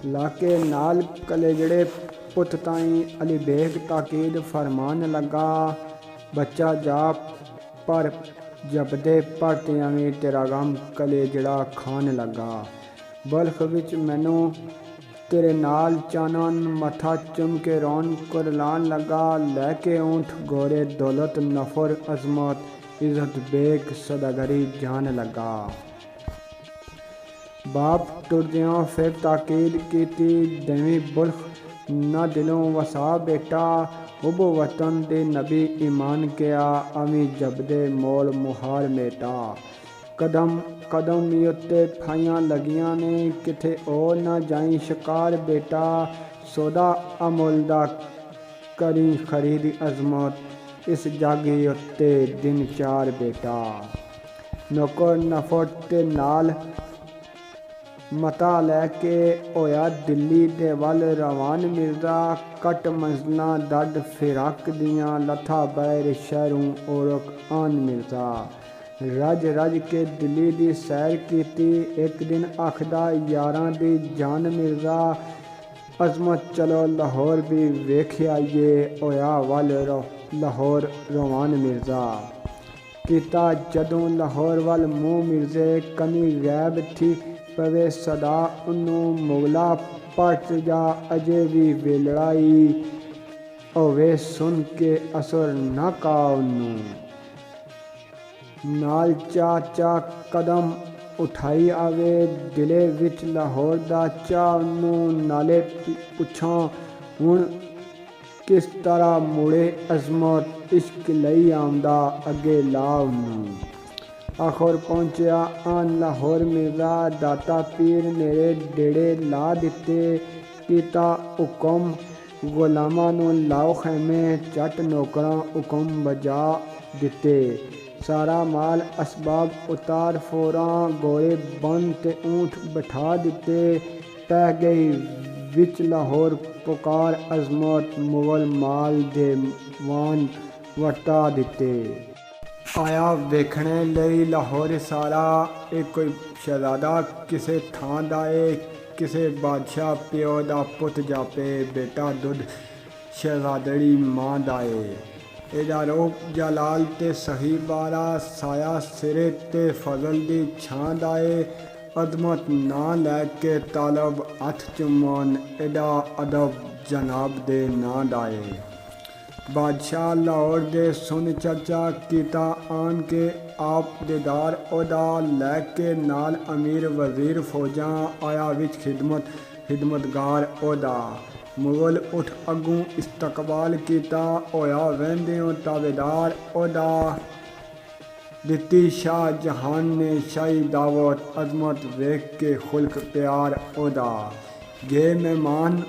लाके नाल कलेजड़े पुत ताईं अली बेग ताकीद फरमान लगा, बच्चा जा पर जपदे भरतियां भी तेरा गम कलेजड़ा खान लगा। बल्ख विच मैनू तेरे नाल चानन मथा चुम के रौन कुरलान लगा, लैके ऊँट घोड़े दौलत नफर अजमत इज्जत बेग सदागरी जान लगा। बाप टुरदियां फिर ताकीद कीती, देवी बुल्ख ना दिलों वसा बेटा, उब वतन दे नबी ईमान किया, अमी जबदे मोल मुहार मेटा। कदम कदम उत्ते फाइयां लगियां ने, किथे ओ ना जाई शिकार बेटा, सौदा अमुल दा करी खरीद अजमत, इस जग उत्ते दिन चार बेटा। नौकर नफर ते नाल मता लैके होया दिल्ली दे वल रवान मिर्जा, कट मंजलां दर्द फिराक दियां लथा बैर शहरों औरक आन मिर्जा। रज रज के दिल्ली दी सैर कीती, एक दिन आखदा यारां दी जान मिर्जा, अजमत चलो लाहौर भी वेख आइए, होया वल लाहौर रवान मिर्जा। कीता जदों लाहौर वल मुँह मिर्जे, कमी गैब थी पवे सदा उन्नू, मुगला पट जा अजे भी वेलड़ाई, होवे सुन के असर ना का उन्नू। नाल चा चा कदम उठाई आवे, दिले विच लाहौर दा चा उन्नू, नाले पुछां हुण किस तरह मुड़े अजमत, इश्क लई आंदा अगे ला उन्नू। आखर पहुंचया आन लाहौर मिर्जा, दाता पीर मेरे डेड़े ला दिते, कीता हुक्म गुलामां नूं लाओ खैमे, झट नौकरां हुक्म बजा दिते। सारा माल असबाब उतार फोरां, घोड़े बन ते ऊँट बिठा दिते, पै गई विच लाहौर पुकार अजमत, मुगल माल दे वान वटा दिते। आया वेखने लई लाहौर सारा, एक कोई शहजादा किसे थां दा ए, किसे बादशाह प्यो दा पुत जापे, बेटा दुध शहजादड़ी मां दा ए। एदा रूप जलाल ते सही बारा, साया सिरे ते फजल दी छां दा ए, अजमत ना लैके तालब हथ चुमन, एदा अदब जनाब दे नां दा ए। बादशाह लाहौर दे सुन चर्चा कीता आन के आप दीदार ओदा, लैके नाल अमीर वजीर फौजां, आया विच खिदमतगार ओदा। मुगल उठ अगूं इस्तकबाल कीता, होया वहदेओ ताबेदार ओदा, दिती शाह जहान ने शाही दावत, अजमत वेख के खुल्क प्यार ओदा। गे मेहमान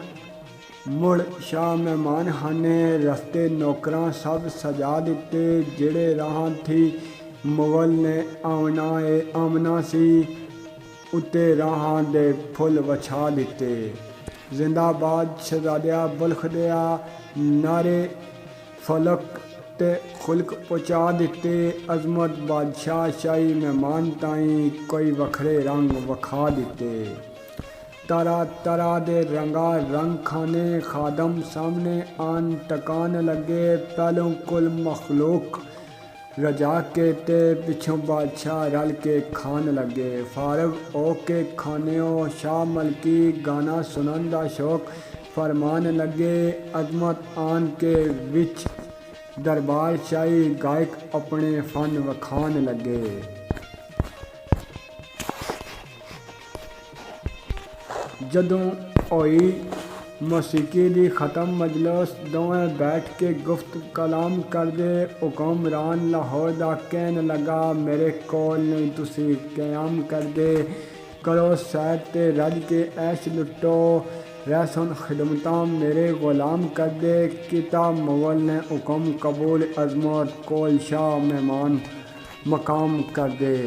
मुड़ शाह मेहमान खाने, रस्ते नौकरां सब सजा दिते, जेड़े राहां थी मुगल ने आमना सी, उत्ते राहां दे फुल वछा दिते। जिंदाबाद शहजादिया बुल्ख दिया नारे फलक ते खुल्क पहुँचा दिते, अजमत बादशाह शाही मेहमान ताईं कोई वखरे रंग वखा दिते। तरह तरह दे रंगा रंग खाने, खादम सामने आन टकान लगे, पहलों कुल मखलूक रजा के ते पिछों बादशाह रल के खान लगे। फारग हो के खानेओ शाह मलकी, गाना सुनन दा शौक फरमान लगे, अजमत आन के विच दरबार शाही गायक अपने फन वखान लगे। जदों होई मौसीकी दी खत्म मजलस, दोवें बैठ के गुफ्त कलाम करदे, हुक्मरान लाहौर दा कहन लगा, मेरे कोल नहीं तुसी क्याम करदे, करो सैर ते रज के ऐश लुटो, रहसन खिदमतां मेरे गुलाम करदे। कीता मुगल ने हुक्म कबूल, अजमत कोल शाह मेहमान मकाम करदे।